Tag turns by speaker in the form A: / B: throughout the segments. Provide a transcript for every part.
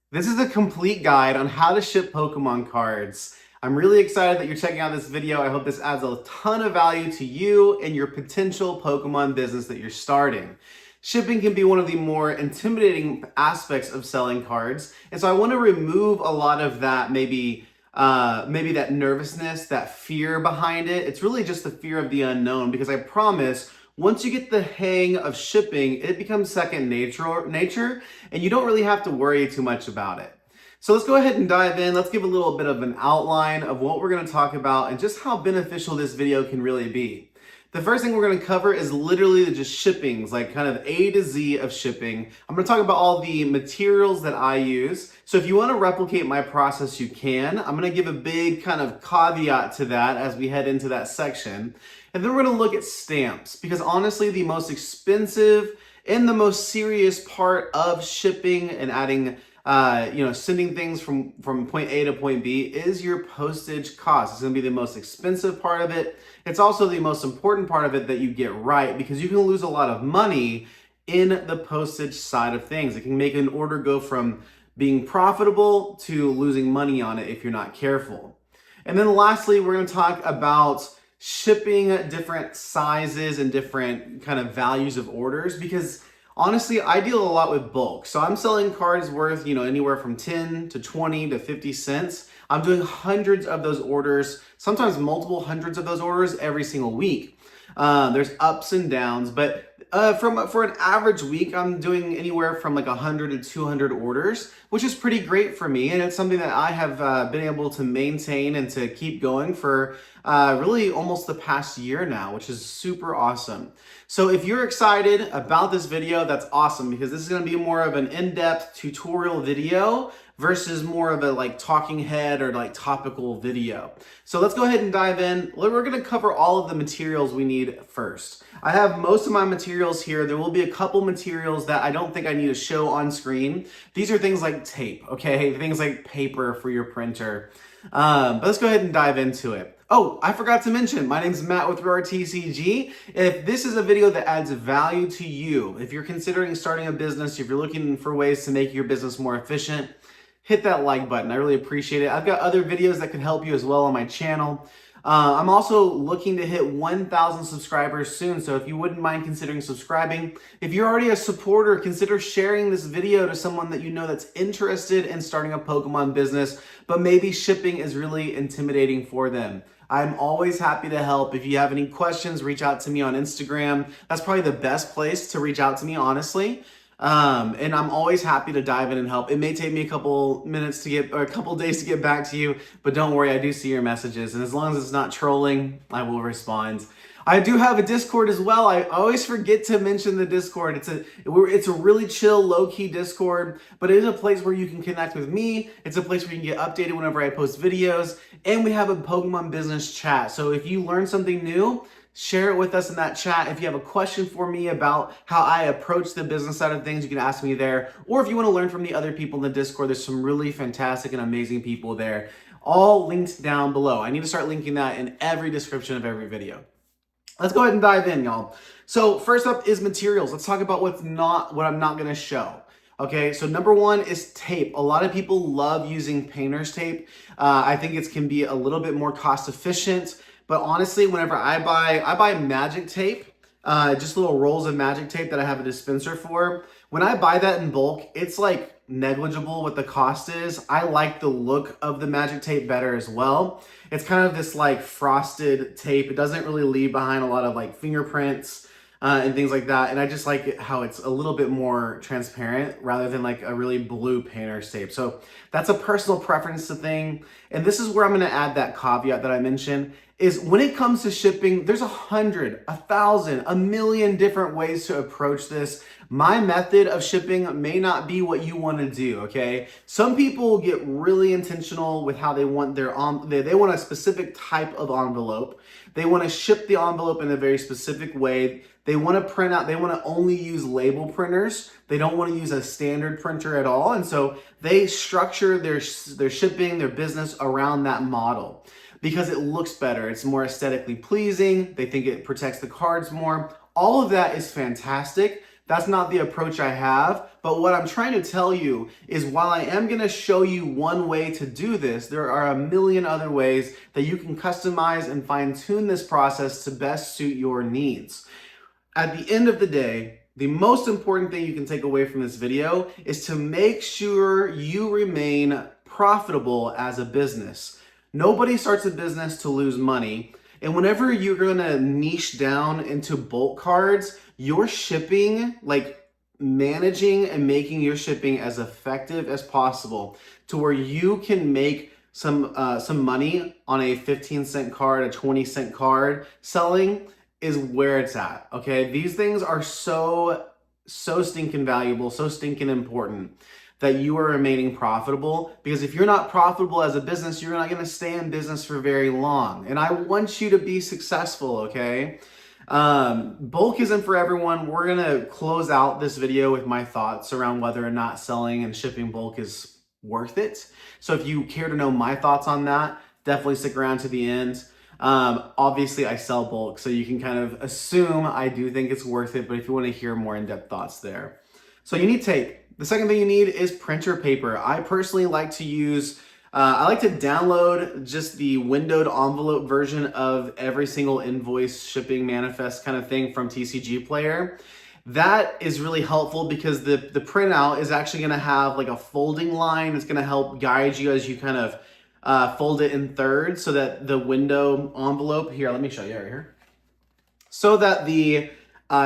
A: This is a complete guide on how to ship Pokemon cards. I'm really excited that you're checking out this video. I hope this adds a ton of value to you and your potential Pokemon business that you're starting. Shipping can be one of the more intimidating aspects of selling cards, and so I want to remove a lot of that maybe that nervousness, that fear behind it. It's really just the fear of the unknown, because I promise once you get the hang of shipping, it becomes second nature, and you don't really have to worry too much about it. So let's go ahead and dive in. Let's give a little bit of an outline of what we're going to talk about and just how beneficial this video can really be. The first thing we're going to cover is literally just shippings, like kind of A to Z of shipping. I'm going to talk about all the materials that I use. So if you want to replicate my process, you can. I'm going to give a big kind of caveat to that as we head into that section. And then we're going to look at stamps, because honestly, the most expensive and the most serious part of shipping and adding sending things from point A to point B is your postage cost. It's going to be the most expensive part of it. It's also the most important part of it that you get right, because you can lose a lot of money in the postage side of things. It can make an order go from being profitable to losing money on it if you're not careful. And then lastly, we're going to talk about shipping different sizes and different kind of values of orders, because honestly, I deal a lot with bulk. So I'm selling cards worth, anywhere from 10 to 20 to 50 cents. I'm doing hundreds of those orders, sometimes multiple hundreds of those orders every single week. There's ups and downs, but for an average week, I'm doing anywhere from like 100 to 200 orders, which is pretty great for me. And it's something that I have been able to maintain and to keep going for really almost the past year now, which is super awesome. So if you're excited about this video, that's awesome, because this is going to be more of an in-depth tutorial video versus more of a like talking head or like topical video. So let's go ahead and dive in. We're going to cover all of the materials we need first. I have most of my materials here. There will be a couple materials that I don't think I need to show on screen. These are things like tape, okay? Things like paper for your printer. But let's go ahead and dive into it. Oh, I forgot to mention, my name's Matt with RTCG. If this is a video that adds value to you, if you're considering starting a business, if you're looking for ways to make your business more efficient, hit that like button. I really appreciate it. I've got other videos that can help you as well on my channel. I'm also looking to hit 1,000 subscribers soon, so if you wouldn't mind considering subscribing. If you're already a supporter, consider sharing this video to someone that you know that's interested in starting a Pokemon business, but maybe shipping is really intimidating for them. I'm always happy to help. If you have any questions, reach out to me on Instagram. That's probably the best place to reach out to me, honestly. And I'm always happy to dive in and help. It may take me a couple minutes or a couple days to get back to you, but don't worry, I do see your messages. And as long as it's not trolling, I will respond. I do have a Discord as well. I always forget to mention the Discord. It's a really chill, low-key Discord, but it is a place where you can connect with me. It's a place where you can get updated whenever I post videos, and we have a Pokemon business chat. So if you learn something new, share it with us in that chat. If you have a question for me about how I approach the business side of things, you can ask me there. Or if you want to learn from the other people in the Discord, there's some really fantastic and amazing people there. All linked down below. I need to start linking that in every description of every video. Let's go ahead and dive in, y'all. So first up is materials. Let's talk about what I'm not going to show. Okay, so number one is tape. A lot of people love using painter's tape. I think it can be a little bit more cost efficient. But honestly, whenever I buy magic tape, just little rolls of magic tape that I have a dispenser for. When I buy that in bulk, it's like negligible what the cost is. I like the look of the magic tape better as well. It's kind of this like frosted tape. It doesn't really leave behind a lot of like fingerprints and things like that. And I just like it how it's a little bit more transparent rather than like a really blue painter's tape. So that's a personal preference thing. And this is where I'm going to add that caveat that I mentioned, is when it comes to shipping, there's 100, 1,000, a million different ways to approach this. My method of shipping may not be what you want to do, okay? Some people get really intentional with how they want they want a specific type of envelope. They want to ship the envelope in a very specific way. They want to print out, they want to only use label printers. They don't want to use a standard printer at all. And so they structure their shipping, their business around that model, because it looks better. It's more aesthetically pleasing. They think it protects the cards more. All of that is fantastic, That's not the approach I have. But what I'm trying to tell you is while I am going to show you one way to do this, there are a million other ways that you can customize and fine tune this process to best suit your needs. At the end of the day, the most important thing you can take away from this video is to make sure you remain profitable as a business. Nobody starts a business to lose money. And whenever you're going to niche down into bulk cards, your shipping, like managing and making your shipping as effective as possible to where you can make some money on a 15-cent card, a 20-cent card selling is where it's at, okay? These things are so stinking valuable, so stinking important that you are remaining profitable, because if you're not profitable as a business, you're not gonna stay in business for very long. And I want you to be successful, okay? Bulk isn't for everyone. We're gonna close out this video with my thoughts around whether or not selling and shipping bulk is worth it. So if you care to know my thoughts on that, definitely stick around to the end. Obviously I sell bulk, so you can kind of assume I do think it's worth it, but if you want to hear more in-depth thoughts there. So you need tape. The second thing you need is printer paper. I personally like to use, I like to download just the windowed envelope version of every single invoice, shipping, manifest kind of thing from TCG Player. That is really helpful because the printout is actually going to have like a folding line. It's going to help guide you as you kind of fold it in thirds so that the window envelope, here, let me show you right here, so that the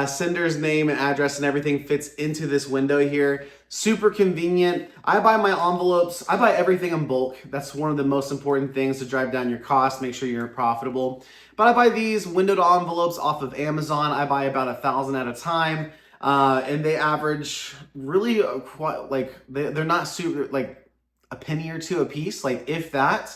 A: sender's name and address and everything fits into this window here. Super convenient. I buy my envelopes, I buy everything in bulk. That's one of the most important things to drive down your costs, make sure you're profitable. But I buy these windowed envelopes off of Amazon. I buy about 1,000 at a time. And they average really quite, like, they're not super, like a penny or two a piece, like if that.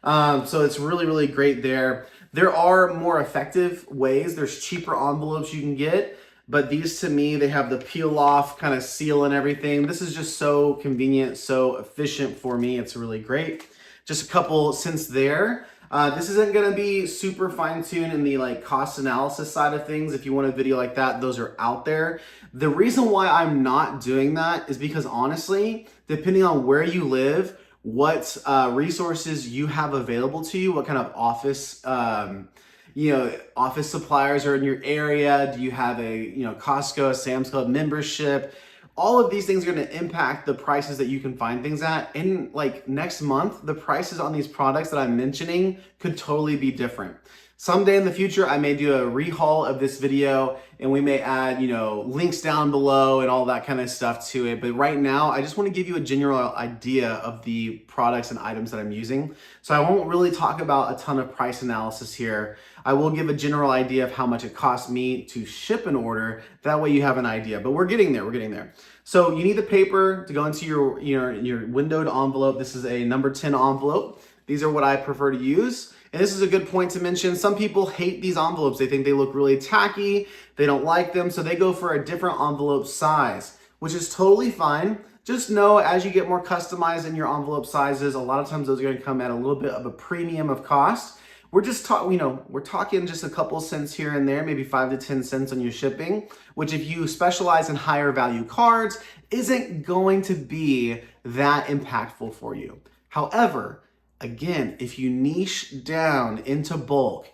A: So it's really, really great there. There are more effective ways. There's cheaper envelopes you can get, but these to me, they have the peel off kind of seal and everything. This is just so convenient, so efficient for me. It's really great. Just a couple cents there. This isn't gonna be super fine-tuned in the like cost analysis side of things. If you want a video like that, those are out there. The reason why I'm not doing that is because honestly, depending on where you live, what resources you have available to you, what kind of office, office suppliers are in your area. Do you have a, Costco, Sam's Club membership? All of these things are going to impact the prices that you can find things at. And like next month, the prices on these products that I'm mentioning could totally be different. Someday in the future, I may do a rehaul of this video and we may add, links down below and all that kind of stuff to it. But right now, I just want to give you a general idea of the products and items that I'm using. So I won't really talk about a ton of price analysis here. I will give a general idea of how much it costs me to ship an order. That way you have an idea, but we're getting there, we're getting there. So you need the paper to go into your windowed envelope. This is a number 10 envelope. These are what I prefer to use. And this is a good point to mention. Some people hate these envelopes. They think they look really tacky. They don't like them. So they go for a different envelope size, which is totally fine. Just know as you get more customized in your envelope sizes, a lot of times those are going to come at a little bit of a premium of cost. We're just we're talking just a couple cents here and there, maybe 5 to 10 cents on your shipping, which if you specialize in higher value cards, isn't going to be that impactful for you. However, again, if you niche down into bulk,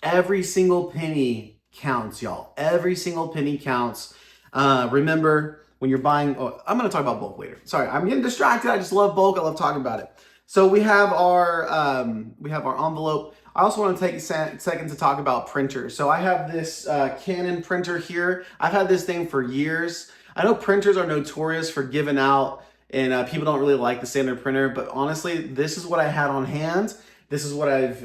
A: every single penny counts, y'all. Every single penny counts. Remember, when you're buying, I'm going to talk about bulk later. Sorry, I'm getting distracted. I just love bulk. I love talking about it. So we have our envelope. I also want to take a second to talk about printers. So I have this Canon printer here. I've had this thing for years. I know printers are notorious for giving out and people don't really like the standard printer, but honestly, this is what I had on hand. This is what I've,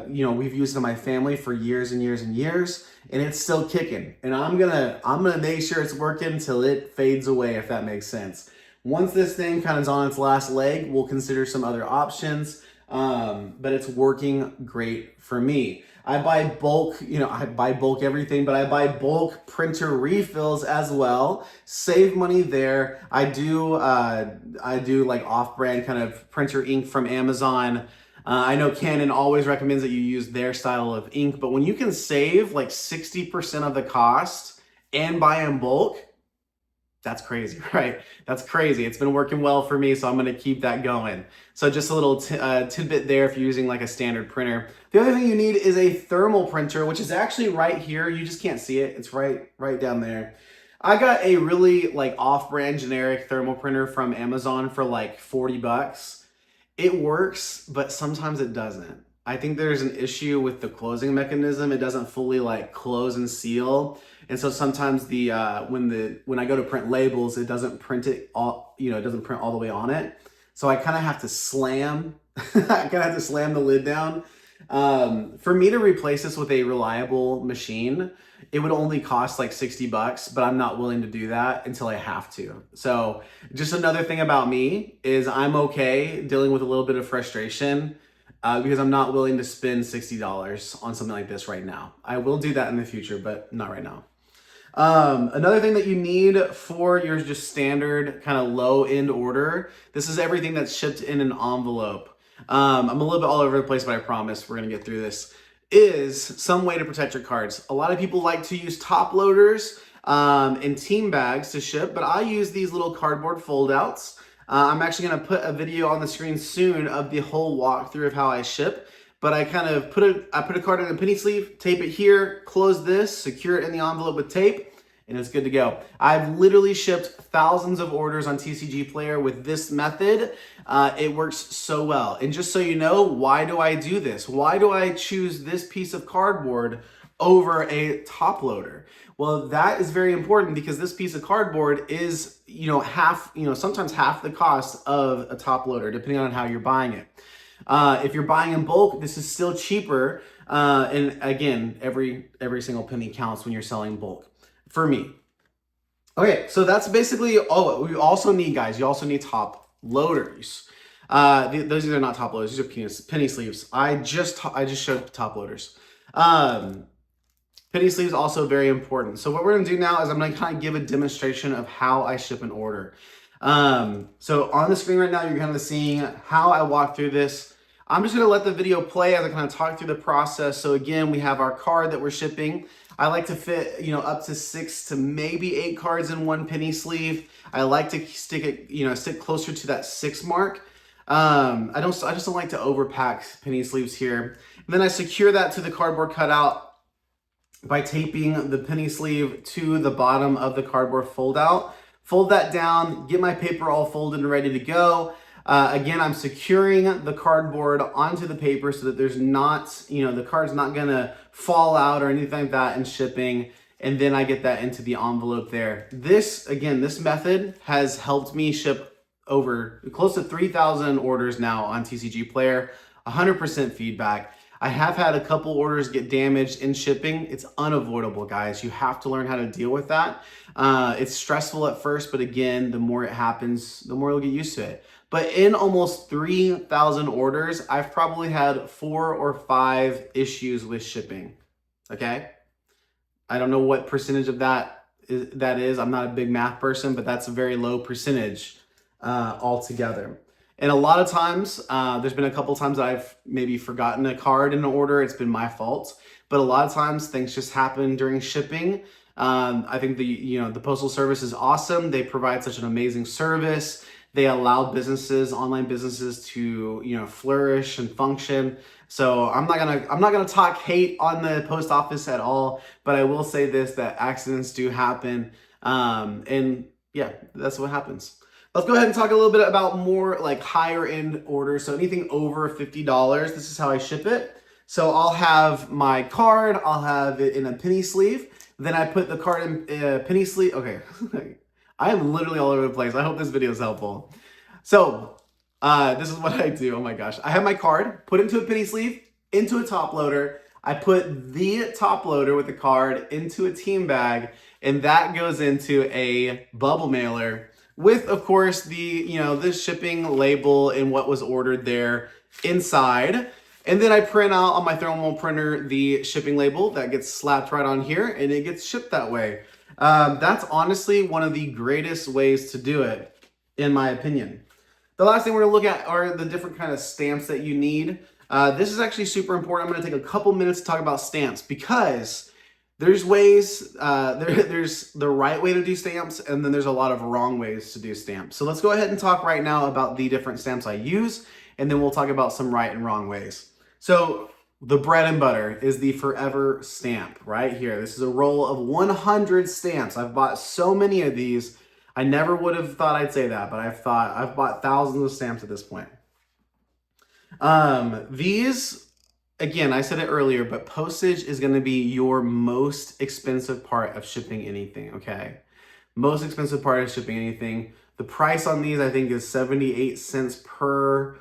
A: we've used in my family for years and years and years, and it's still kicking. And I'm gonna make sure it's working until it fades away, if that makes sense. Once this thing kind of is on its last leg, we'll consider some other options, but it's working great for me. I buy bulk, I buy bulk everything, but I buy bulk printer refills as well. Save money there. I do like off-brand kind of printer ink from Amazon. I know Canon always recommends that you use their style of ink, but when you can save like 60% of the cost and buy in bulk, That's crazy, right? That's crazy. It's been working well for me, so I'm gonna keep that going. So just a little tidbit there if you're using like a standard printer. The other thing you need is a thermal printer, which is actually right here. You just can't see it. It's right down there. I got a really like off-brand generic thermal printer from Amazon for like 40 bucks. It works, but sometimes it doesn't. I think there's an issue with the closing mechanism. It doesn't fully like close and seal. And so sometimes when I go to print labels, it doesn't print it all, it doesn't print all the way on it. So I kind of have to slam, I kind of have to slam the lid down. For me to replace this with a reliable machine, it would only cost like 60 bucks, but I'm not willing to do that until I have to. So just another thing about me is I'm okay dealing with a little bit of frustration because I'm not willing to spend $60 on something like this right now. I will do that in the future, but not right now. Another thing that you need for your just standard kind of low end order, this is everything that's shipped in an envelope. I'm a little bit all over the place, but I promise we're gonna get through this, is some way to protect your cards. A lot of people like to use top loaders and team bags to ship, but I use these little cardboard foldouts. I'm actually gonna put a video on the screen soon of the whole walkthrough of how I ship. But I kind of put a card in a penny sleeve, tape it here, close this, secure it in the envelope with tape, and it's good to go. I've literally shipped thousands of orders on TCG Player with this method. It works so well. And just so you know, why do I do this? Why do I choose this piece of cardboard over a top loader? Well, that is very important because this piece of cardboard is, sometimes half the cost of a top loader, depending on how you're buying it. If you're buying in bulk, this is still cheaper. And again, every single penny counts when you're selling bulk for me. Okay, so that's basically all. We also need, guys, you also need top loaders. Those are not top loaders, these are penny sleeves. I just showed top loaders. Penny sleeves also very important. So what we're gonna do now is I'm gonna kind of give a demonstration of how I ship an order. So on the screen right now, you're kind of seeing how I walk through this. I'm just gonna let the video play as I kind of talk through the process. So again, we have our card that we're shipping. I like to fit, up to 6 to maybe 8 cards in one penny sleeve. I like to stick closer to that 6 mark. I just don't like to overpack penny sleeves here. And then I secure that to the cardboard cutout by taping the penny sleeve to the bottom of the cardboard foldout. Fold that down, get my paper all folded and ready to go. Again, I'm securing the cardboard onto the paper so that there's not, the card's not gonna fall out or anything like that in shipping. And then I get that into the envelope there. This method has helped me ship over close to 3,000 orders now on TCG Player, 100% feedback. I have had a couple orders get damaged in shipping. It's unavoidable, guys. You have to learn how to deal with that. It's stressful at first, but again, the more it happens, the more you'll get used to it. But in almost 3,000 orders, I've probably had 4 or 5 issues with shipping, okay? I don't know what percentage of that is. I'm not a big math person, but that's a very low percentage altogether. And a lot of times, there's been a couple times that I've maybe forgotten a card in an order. It's been my fault. But a lot of times things just happen during shipping. I think the Postal Service is awesome. They provide such an amazing service. They allow online businesses to, flourish and function. So I'm not gonna talk hate on the post office at all, but I will say this, that accidents do happen. And yeah, that's what happens. Let's go ahead and talk a little bit about more like higher end orders. So anything over $50, this is how I ship it. So I'll have my card, I'll have it in a penny sleeve. Then I put the card in a penny sleeve. Okay, I am literally all over the place. I hope this video is helpful. So this is what I do. Oh my gosh. I have my card, put into a penny sleeve, into a top loader. I put the top loader with the card into a team bag, and that goes into a bubble mailer with, of course, the shipping label and what was ordered there inside. And then I print out on my thermal printer the shipping label that gets slapped right on here, and it gets shipped that way. That's honestly one of the greatest ways to do it, in my opinion. The last thing we're gonna look at are the different kind of stamps that you need. This is actually super important. I'm gonna take a couple minutes to talk about stamps because there's ways, there's the right way to do stamps, and then there's a lot of wrong ways to do stamps. So let's go ahead and talk right now about the different stamps I use, and then we'll talk about some right and wrong ways. So the bread and butter is the Forever stamp right here. This is a roll of 100 stamps. I've bought so many of these. I never would have thought I'd say that, but I've bought thousands of stamps at this point. These, again, I said it earlier, but postage is going to be your most expensive part of shipping anything, okay? Most expensive part of shipping anything. The price on these, I think, is 78 cents per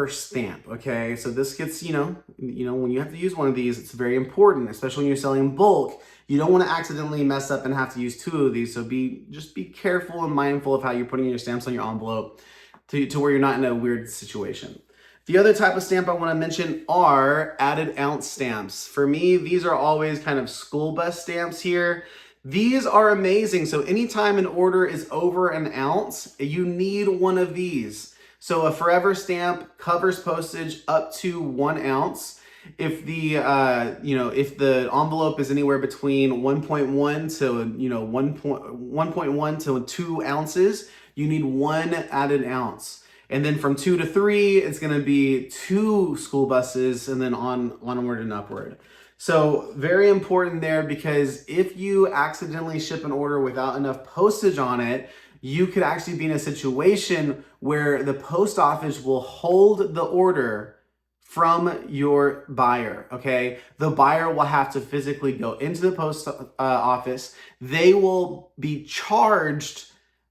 A: stamp, okay? So this gets, you know, when you have to use one of these, it's very important, especially when you're selling in bulk. You don't want to accidentally mess up and have to use 2 of these, so just be careful and mindful of how you're putting your stamps on your envelope to where you're not in a weird situation. The other type of stamp I want to mention are added ounce stamps. For me, these are always kind of school bus stamps here. These are amazing. So anytime an order is over an ounce, you need one of these. So a Forever stamp covers postage up to 1 ounce. If the if the envelope is anywhere between 1.1 to 1.1 to 2 ounces, you need 1 added ounce. And then from 2 to 3, it's going to be 2 school buses, and then onward and upward. So very important there, because if you accidentally ship an order without enough postage on it, you could actually be in a situation where the post office will hold the order from your buyer, okay? The buyer will have to physically go into the post office. They will be charged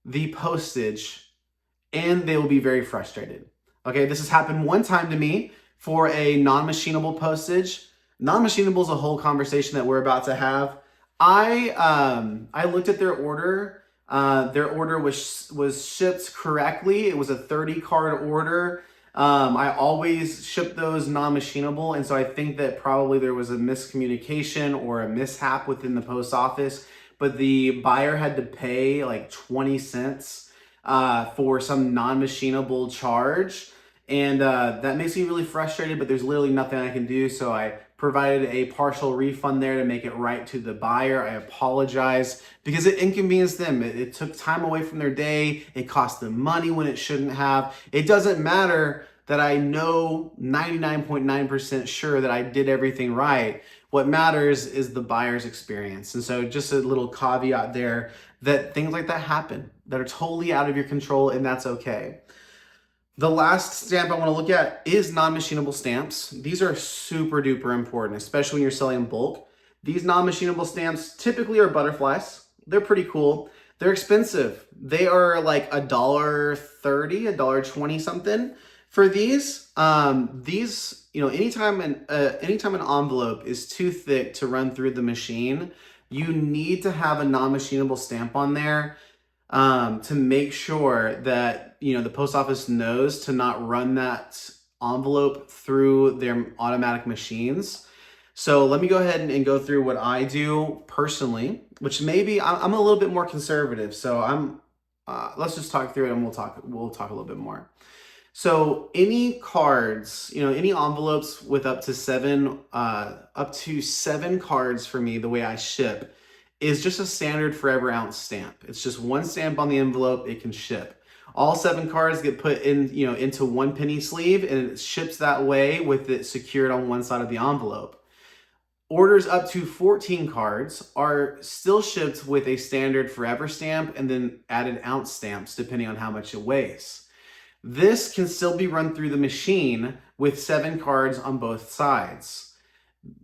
A: the postage, and they will be very frustrated. Okay, this has happened one time to me for a non-machinable postage. Non-machinable is a whole conversation that we're about to have. I looked at their order. Their order was shipped correctly. It was a 30 card order. I always ship those non-machinable, and so I think that probably there was a miscommunication or a mishap within the post office, but the buyer had to pay like 20 cents for some non-machinable charge, and that makes me really frustrated, but there's literally nothing I can do, so I provided a partial refund there to make it right to the buyer. I apologize because it inconvenienced them. It took time away from their day. It cost them money when it shouldn't have. It doesn't matter that I know 99.9% sure that I did everything right. What matters is the buyer's experience. And so just a little caveat there that things like that happen that are totally out of your control, and that's okay. The last stamp I want to look at is non-machinable stamps. These are super duper important, especially when you're selling in bulk. These non-machinable stamps typically are butterflies. They're pretty cool. They're expensive. They are like $1.30, $1.20 something. For these, anytime an envelope is too thick to run through the machine, you need to have a non-machinable stamp on there to make sure that the post office knows to not run that envelope through their automatic machines. So let me go ahead and go through what I do personally, which maybe I'm a little bit more conservative. So let's just talk through it, and we'll talk a little bit more. So any cards, any envelopes with up to seven cards for me, the way I ship, is just a standard Forever ounce stamp. It's just 1 stamp on the envelope, it can ship. All 7 cards get put in, into 1 penny sleeve, and it ships that way with it secured on one side of the envelope. Orders up to 14 cards are still shipped with a standard Forever stamp and then added ounce stamps depending on how much it weighs. This can still be run through the machine with 7 cards on both sides.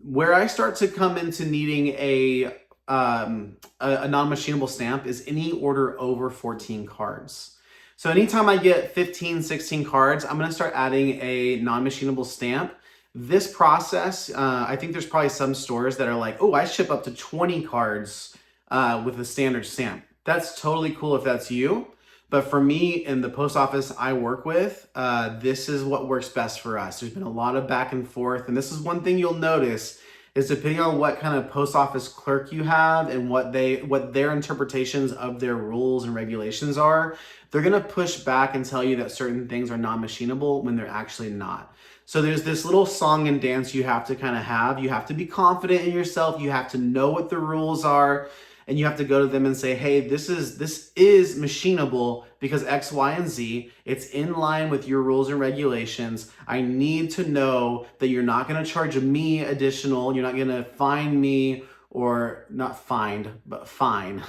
A: Where I start to come into needing a non-machinable stamp is any order over 14 cards. So anytime I get 15, 16 cards, I'm going to start adding a non-machinable stamp. This process, I think there's probably some stores that are like, oh, I ship up to 20 cards with a standard stamp. That's totally cool if that's you. But for me in the post office I work with, this is what works best for us. There's been a lot of back and forth. And this is one thing you'll notice is depending on what kind of post office clerk you have and what their interpretations of their rules and regulations are, they're going to push back and tell you that certain things are non-machinable when they're actually not. So there's this little song and dance you have to kind of have. You have to be confident in yourself. You have to know what the rules are, and you have to go to them and say, hey, this is machinable because X, Y, and Z. It's in line with your rules and regulations. I need to know that you're not going to charge me additional. You're not going to fine me, or not fined, but fine.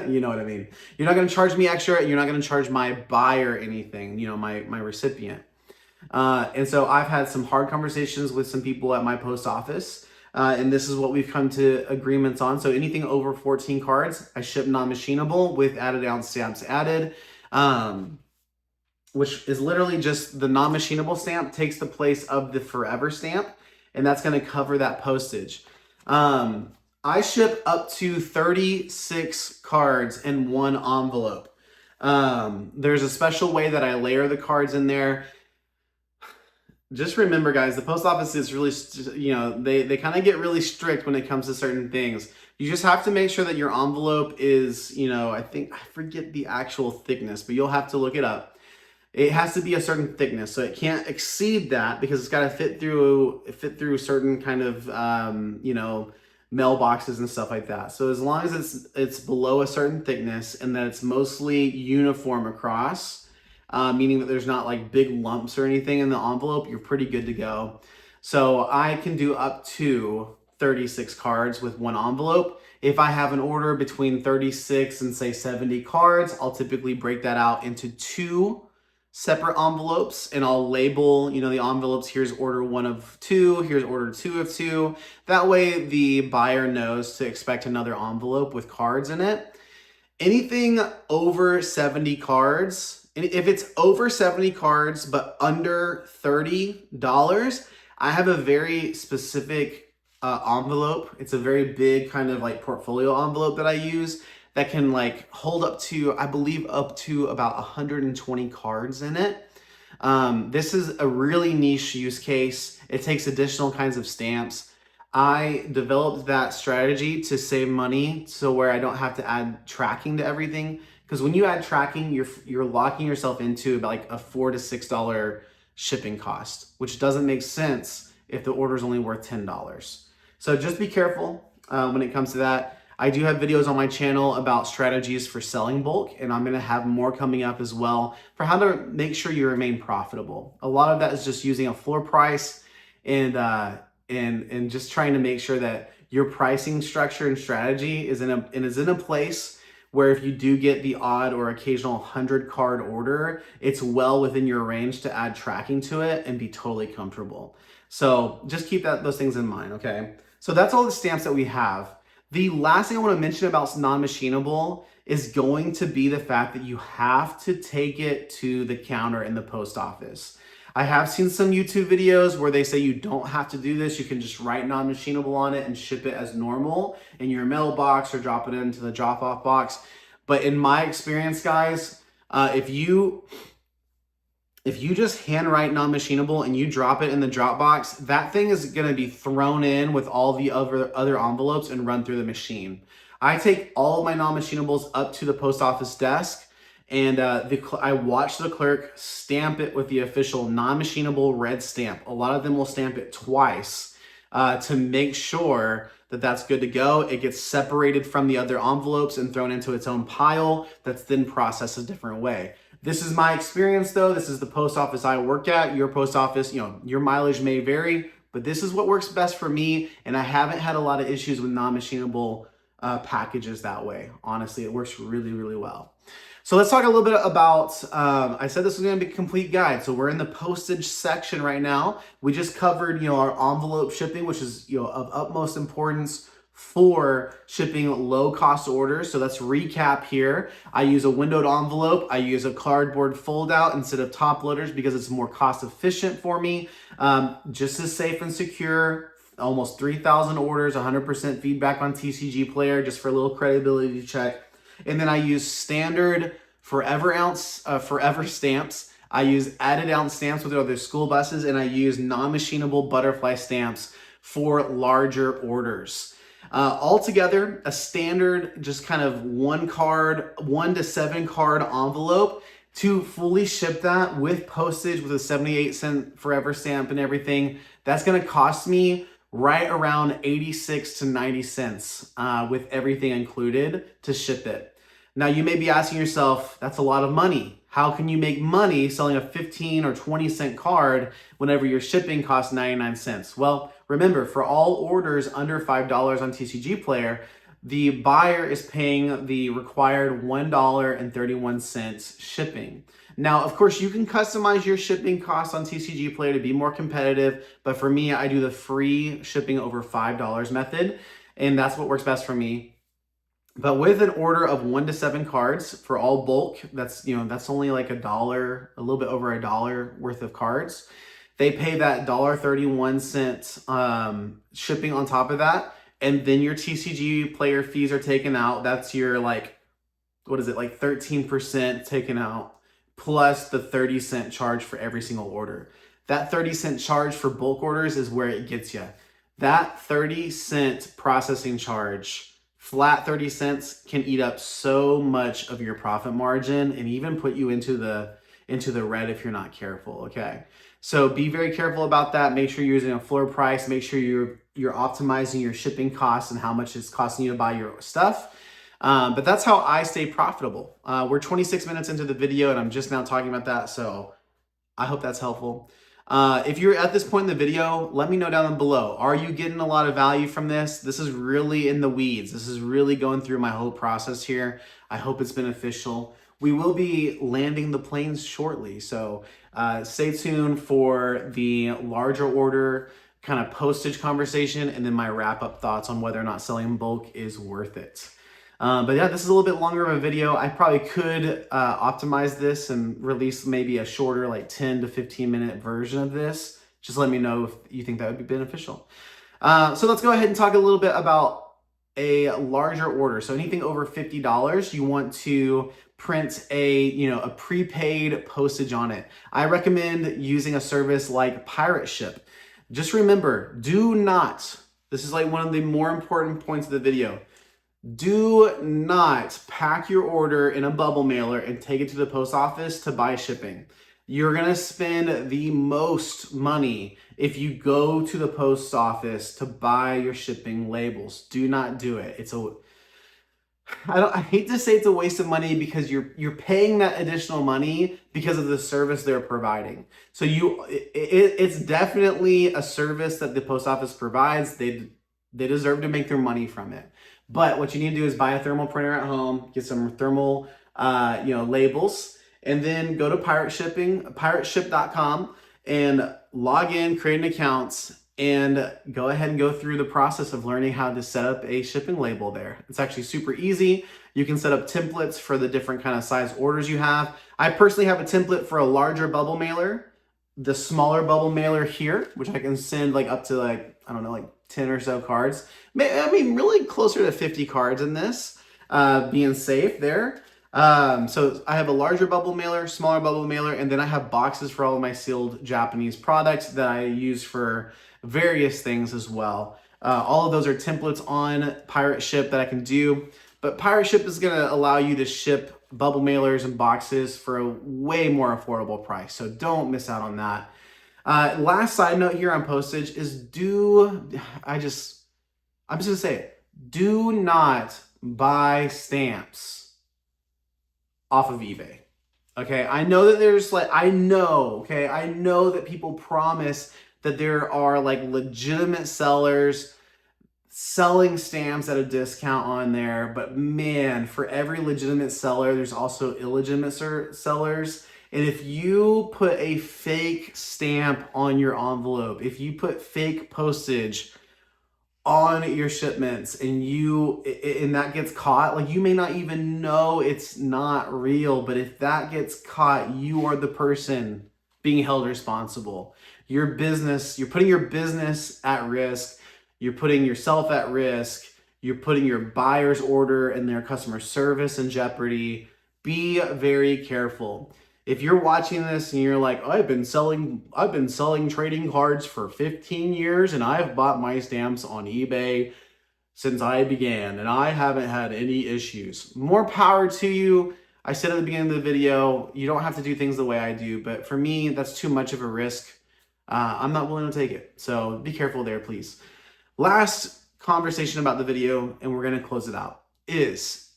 A: You know what I mean? You're not going to charge me extra. You're not going to charge my buyer anything, you know, my recipient. And so I've had some hard conversations with some people at my post office. And this is what we've come to agreements on. So anything over 14 cards, I ship non-machinable with added ounce stamps added, which is literally just the non-machinable stamp takes the place of the forever stamp, and that's going to cover that postage. I ship up to 36 cards in one envelope. There's a special way that I layer the cards in there. Just remember, guys, the post office is really, you know, they kind of get really strict when it comes to certain things. You just have to make sure that your envelope is, you know, I forget the actual thickness, but you'll have to look it up. It has to be a certain thickness, so it can't exceed that because it's got to fit through certain kind of, you know, mailboxes and stuff like that. So as long as it's below a certain thickness and that it's mostly uniform across, meaning that there's not like big lumps or anything in the envelope, you're pretty good to go. So I can do up to 36 cards with one envelope. If I have an order between 36 and say 70 cards, I'll typically break that out into 2 separate envelopes, and I'll label, you know, the envelopes. Here's order 1 of 2, here's order 2 of 2. That way the buyer knows to expect another envelope with cards in it. Anything over 70 cards, if it's over 70 cards but under $30, I have a very specific envelope. It's a very big kind of like portfolio envelope that I use that can like hold up to, I believe, up to about 120 cards in it. This is a really niche use case. It takes additional kinds of stamps. I developed that strategy to save money, so where I don't have to add tracking to everything. Because when you add tracking, you're locking yourself into about like a $4 to $6 shipping cost, which doesn't make sense if the order is only worth $10. So just be careful when it comes to that. I do have videos on my channel about strategies for selling bulk, and I'm going to have more coming up as well for how to make sure you remain profitable. A lot of that is just using a floor price and just trying to make sure that your pricing structure and strategy is in a place where if you do get the odd or occasional 100 card order, it's well within your range to add tracking to it and be totally comfortable. So just keep those things in mind, okay? So that's all the stamps that we have. The last thing I want to mention about non-machinable is going to be the fact that you have to take it to the counter in the post office. I have seen some YouTube videos where they say you don't have to do this. You can just write non-machinable on it and ship it as normal in your mailbox or drop it into the drop-off box. But in my experience, guys, if you just handwrite non-machinable and you drop it in the drop box, that thing is going to be thrown in with all the other envelopes and run through the machine. I take all of my non-machinables up to the post office desk, and I watch the clerk stamp it with the official non-machinable red stamp. A lot of them will stamp it twice to make sure that that's good to go. It gets separated from the other envelopes and thrown into its own pile that's then processed a different way. This is my experience though. This is the post office I work at. Your post office, you know, your mileage may vary, but this is what works best for me. And I haven't had a lot of issues with non-machinable packages that way. Honestly, it works really, really well. So let's talk a little bit about, I said this was going to be a complete guide. So we're in the postage section right now. We just covered, you know, our envelope shipping, which is, you know, of utmost importance for shipping low cost orders. So let's recap here. I use a windowed envelope. I use a cardboard fold out instead of top loaders because it's more cost efficient for me. Just as safe and secure. Almost 3,000 orders, 100% feedback on TCG Player, just for a little credibility check. And then I use standard forever stamps. I use added ounce stamps with other school buses, and I use non-machinable butterfly stamps for larger orders. Altogether, a standard just kind of 1 to 7 card envelope, to fully ship that with postage, with a 78-cent forever stamp and everything, that's gonna cost me right around 86 to 90 cents with everything included to ship it. Now you may be asking yourself, that's a lot of money. How can you make money selling a 15 or 20 cent card whenever your shipping costs 99 cents? Well, remember, for all orders under $5 on TCG Player, the buyer is paying the required $1.31 shipping. Now, of course, you can customize your shipping costs on TCG Player to be more competitive, but for me, I do the free shipping over $5 method, and that's what works best for me. But with an order of 1 to 7 cards for all bulk, that's only like $1, a little bit over $1 worth of cards. They pay that $1.31 shipping on top of that, and then your TCG Player fees are taken out. That's your like 13% taken out, plus the 30-cent charge for every single order. That 30-cent charge for bulk orders is where it gets you. That 30-cent processing charge, flat 30 cents, can eat up so much of your profit margin and even put you into the red if you're not careful, okay? So be very careful about that. Make sure you're using a floor price. Make sure you're optimizing your shipping costs and how much it's costing you to buy your stuff. But that's how I stay profitable. We're 26 minutes into the video and I'm just now talking about that, so I hope that's helpful. If you're at this point in the video, let me know down below. Are you getting a lot of value from this? This is really in the weeds. This is really going through my whole process here. I hope it's beneficial. We will be landing the planes shortly, so stay tuned for the larger order kind of postage conversation and then my wrap-up thoughts on whether or not selling in bulk is worth it. But yeah, this is a little bit longer of a video. I probably could optimize this and release maybe a shorter, like 10 to 15 minute version of this. Just let me know if you think that would be beneficial. So let's go ahead and talk a little bit about a larger order. So anything over $50, you want to print a prepaid postage on it. I recommend using a service like Pirate Ship. Just remember, this is like one of the more important points of the video. Do not pack your order in a bubble mailer and take it to the post office to buy shipping. You're gonna spend the most money if you go to the post office to buy your shipping labels. Do not do it. I hate to say it's a waste of money because you're paying that additional money because of the service they're providing. So it's definitely a service that the post office provides. They deserve to make their money from it. But what you need to do is buy a thermal printer at home, get some thermal labels, and then go to pirateship.com and log in, create an account, and go ahead and go through the process of learning how to set up a shipping label there. It's actually super easy. You can set up templates for the different kind of size orders you have. I personally have a template for a larger bubble mailer, the smaller bubble mailer here, which I can send like up to like 10 or so cards. I mean, really closer to 50 cards in this, being safe there. So I have a larger bubble mailer, smaller bubble mailer, and then I have boxes for all of my sealed Japanese products that I use for various things as well. All of those are templates on Pirate Ship that I can do, but Pirate Ship is gonna allow you to ship bubble mailers and boxes for a way more affordable price. So don't miss out on that. Last side note here on Postage is I'm just gonna say it. Do not buy stamps off of eBay. Okay, I know that I know that people promise that there are like legitimate sellers selling stamps at a discount on there, but man, for every legitimate seller, there's also illegitimate sellers. And if you put a fake stamp on your envelope, if you put fake postage on your shipments and that gets caught, like, you may not even know it's not real, but if that gets caught, you are the person being held responsible. Your business, you're putting your business at risk. You're putting yourself at risk. You're putting your buyer's order and their customer service in jeopardy. Be very careful. If you're watching this and you're like, I've been selling trading cards for 15 years and I've bought my stamps on eBay since I began and I haven't had any issues, more power to you. I said at the beginning of the video, you don't have to do things the way I do, but for me, that's too much of a risk. I'm not willing to take it. So be careful there, please. Last conversation about the video, and we're going to close it out, is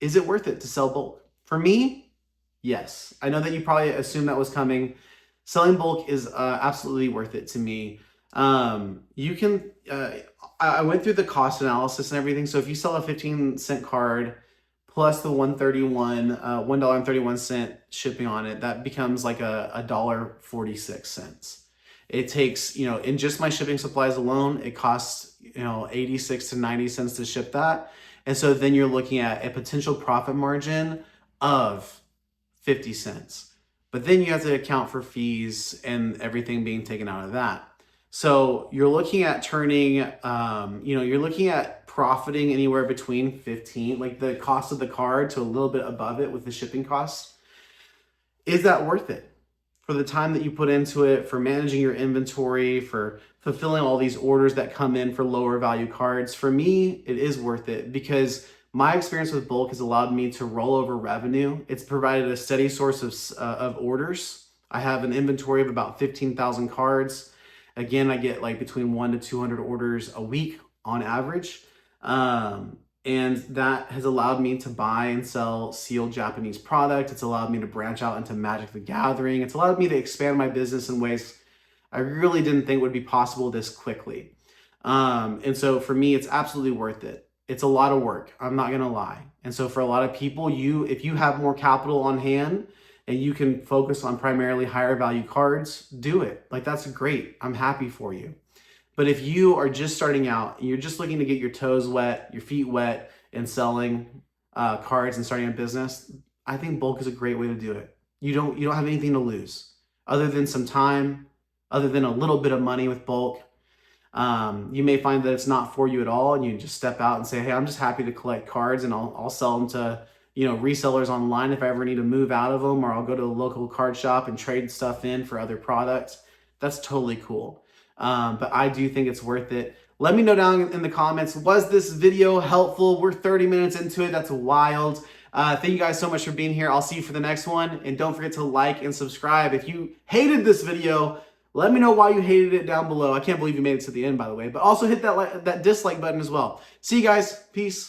A: it worth it to sell bulk? For me, yes. I know that you probably assumed that was coming. Selling bulk is absolutely worth it to me. You can, I went through the cost analysis and everything. So if you sell a 15-cent card plus the $1.31 shipping on it, that becomes like a $1.46. It takes, in just my shipping supplies alone, it costs, 86 to 90 cents to ship that. And so then you're looking at a potential profit margin of 50 cents. But then you have to account for fees and everything being taken out of that. So you're looking at turning, you're looking at profiting anywhere between 15, like the cost of the card to a little bit above it with the shipping costs. Is that worth it? For the time that you put into it, for managing your inventory, for fulfilling all these orders that come in for lower value cards, for me, it is worth it because my experience with bulk has allowed me to roll over revenue. It's provided a steady source of orders. I have an inventory of about 15,000 cards. Again, I get like between 100 to 200 orders a week on average. And that has allowed me to buy and sell sealed Japanese product. It's allowed me to branch out into Magic the Gathering. It's allowed me to expand my business in ways I really didn't think would be possible this quickly. And so for me, it's absolutely worth it. It's a lot of work, I'm not gonna lie. And so for a lot of people, if you have more capital on hand and you can focus on primarily higher value cards, do it. Like, that's great. I'm happy for you. But if you are just starting out, and you're just looking to get your toes wet, your feet wet, and selling cards and starting a business, I think bulk is a great way to do it. You don't have anything to lose other than some time, other than a little bit of money with bulk. You may find that it's not for you at all, and you just step out and say, hey, I'm just happy to collect cards, and I'll sell them to resellers online if I ever need to move out of them, or I'll go to a local card shop and trade stuff in for other products. That's totally cool. But I do think it's worth it. Let me know down in the comments, was this video helpful? We're 30 minutes into it. That's wild. Thank you guys so much for being here. I'll see you for the next one. And don't forget to like and subscribe. If you hated this video, let me know why you hated it down below. I can't believe you made it to the end, by the way. But also hit that dislike button as well. See you guys. Peace.